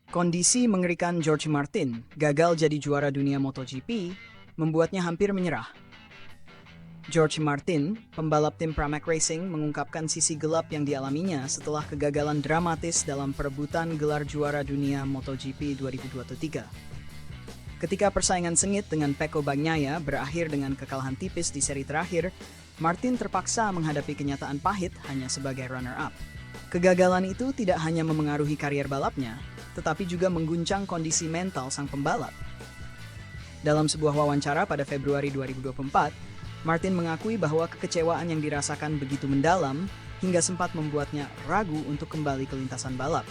Kondisi mengerikan George Martin gagal jadi juara dunia MotoGP membuatnya hampir menyerah. George Martin, pembalap tim Pramac Racing, mengungkapkan sisi gelap yang dialaminya setelah kegagalan dramatis dalam perebutan gelar juara dunia MotoGP 2023. Ketika persaingan sengit dengan Pecco Bagnaia berakhir dengan kekalahan tipis di seri terakhir, Martin terpaksa menghadapi kenyataan pahit hanya sebagai runner-up. Kegagalan itu tidak hanya memengaruhi karier balapnya, tetapi juga mengguncang kondisi mental sang pembalap. Dalam sebuah wawancara pada Februari 2024, Martin mengakui bahwa kekecewaan yang dirasakan begitu mendalam hingga sempat membuatnya ragu untuk kembali ke lintasan balap.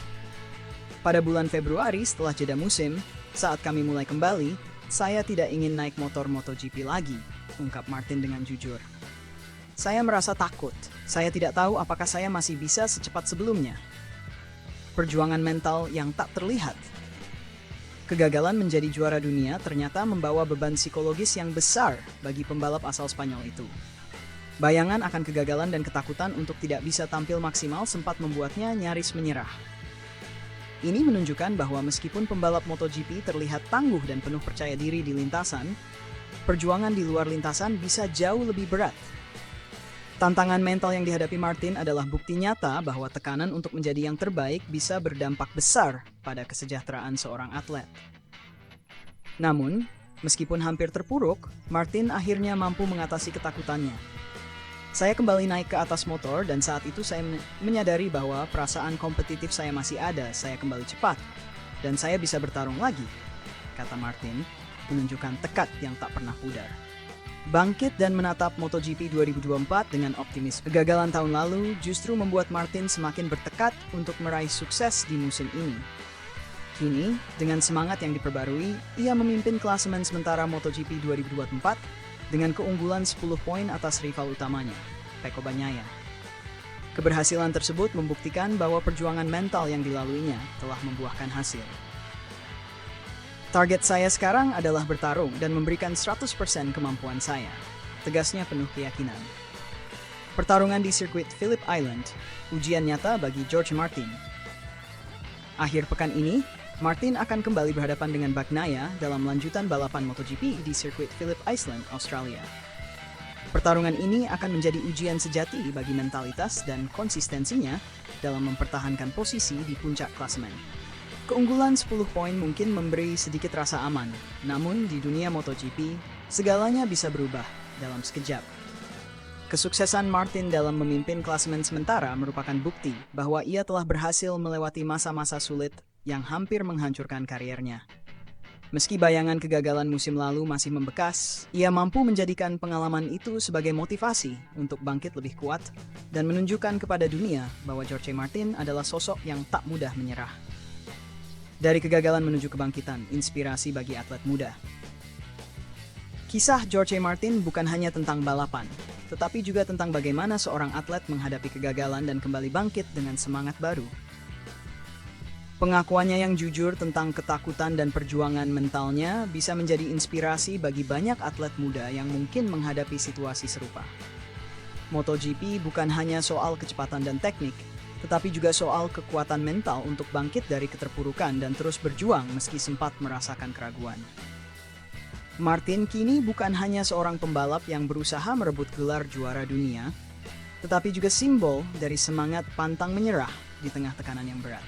Pada bulan Februari setelah jeda musim, saat kami mulai kembali, saya tidak ingin naik motor MotoGP lagi, ungkap Martin dengan jujur. Saya merasa takut, saya tidak tahu apakah saya masih bisa secepat sebelumnya. Perjuangan mental yang tak terlihat. Kegagalan menjadi juara dunia ternyata membawa beban psikologis yang besar bagi pembalap asal Spanyol itu. Bayangan akan kegagalan dan ketakutan untuk tidak bisa tampil maksimal sempat membuatnya nyaris menyerah. Ini menunjukkan bahwa meskipun pembalap MotoGP terlihat tangguh dan penuh percaya diri di lintasan, perjuangan di luar lintasan bisa jauh lebih berat. Tantangan mental yang dihadapi Martin adalah bukti nyata bahwa tekanan untuk menjadi yang terbaik bisa berdampak besar pada kesejahteraan seorang atlet. Namun, meskipun hampir terpuruk, Martin akhirnya mampu mengatasi ketakutannya. Saya kembali naik ke atas motor dan saat itu saya menyadari bahwa perasaan kompetitif saya masih ada, saya kembali cepat, dan saya bisa bertarung lagi, kata Martin, menunjukkan tekad yang tak pernah pudar. Bangkit dan menatap MotoGP 2024 dengan optimis. Kegagalan tahun lalu justru membuat Martin semakin bertekad untuk meraih sukses di musim ini. Kini, dengan semangat yang diperbarui, ia memimpin klasemen sementara MotoGP 2024 dengan keunggulan 10 poin atas rival utamanya, Pecco Bagnaia. Keberhasilan tersebut membuktikan bahwa perjuangan mental yang dilaluinya telah membuahkan hasil. Target saya sekarang adalah bertarung dan memberikan 100% kemampuan saya, tegasnya penuh keyakinan. Pertarungan di sirkuit Phillip Island, ujian nyata bagi George Martin. Akhir pekan ini, Martin akan kembali berhadapan dengan Bagnaia dalam lanjutan balapan MotoGP di sirkuit Phillip Island, Australia. Pertarungan ini akan menjadi ujian sejati bagi mentalitas dan konsistensinya dalam mempertahankan posisi di puncak klasemen. Keunggulan 10 poin mungkin memberi sedikit rasa aman, namun di dunia MotoGP, segalanya bisa berubah dalam sekejap. Kesuksesan Martin dalam memimpin klasemen sementara merupakan bukti bahwa ia telah berhasil melewati masa-masa sulit yang hampir menghancurkan kariernya. Meski bayangan kegagalan musim lalu masih membekas, ia mampu menjadikan pengalaman itu sebagai motivasi untuk bangkit lebih kuat dan menunjukkan kepada dunia bahwa George Martin adalah sosok yang tak mudah menyerah. Dari kegagalan menuju kebangkitan, inspirasi bagi atlet muda. Kisah George Martin bukan hanya tentang balapan, tetapi juga tentang bagaimana seorang atlet menghadapi kegagalan dan kembali bangkit dengan semangat baru. Pengakuannya yang jujur tentang ketakutan dan perjuangan mentalnya bisa menjadi inspirasi bagi banyak atlet muda yang mungkin menghadapi situasi serupa. MotoGP bukan hanya soal kecepatan dan teknik, tetapi juga soal kekuatan mental untuk bangkit dari keterpurukan dan terus berjuang meski sempat merasakan keraguan. Martin kini bukan hanya seorang pembalap yang berusaha merebut gelar juara dunia, tetapi juga simbol dari semangat pantang menyerah di tengah tekanan yang berat.